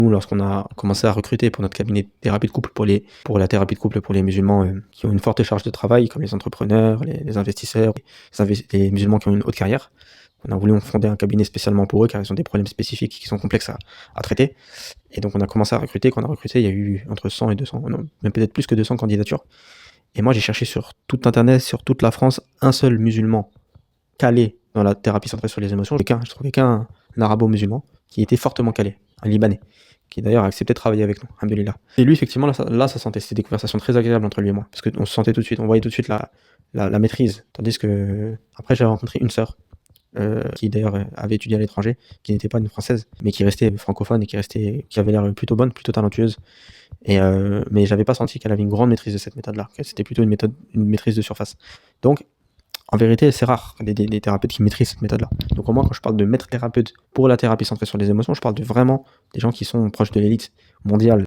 Nous, lorsqu'on a commencé à recruter pour notre cabinet de thérapie de couple, pour la thérapie de couple pour les musulmans qui ont une forte charge de travail, comme les entrepreneurs, les investisseurs, les musulmans qui ont une haute carrière, on a voulu fonder un cabinet spécialement pour eux, car ils ont des problèmes spécifiques qui sont complexes à traiter. Et donc on a commencé à recruter. Quand on a recruté, il y a eu entre 100 et 200, non, même peut-être plus que 200 candidatures. Et moi, j'ai cherché sur tout Internet, sur toute la France, un seul musulman calé dans la thérapie centrée sur les émotions. Je trouvais qu'un arabo-musulman qui était fortement calé, un Libanais, qui d'ailleurs a accepté de travailler avec nous, alhamdoulilah. Et lui, effectivement, là, ça sentait, c'était des conversations très agréables entre lui et moi, parce qu'on se sentait tout de suite, on voyait tout de suite la maîtrise. Tandis que, après, j'avais rencontré une sœur, qui d'ailleurs avait étudié à l'étranger, qui n'était pas une française, mais qui restait francophone et qui avait l'air plutôt bonne, plutôt talentueuse. Mais j'avais pas senti qu'elle avait une grande maîtrise de cette méthode-là, que c'était plutôt une maîtrise de surface. Donc, en vérité, c'est rare des thérapeutes qui maîtrisent cette méthode-là. Donc, au moins, quand je parle de maître thérapeute pour la thérapie centrée sur les émotions, je parle de vraiment des gens qui sont proches de l'élite mondiale.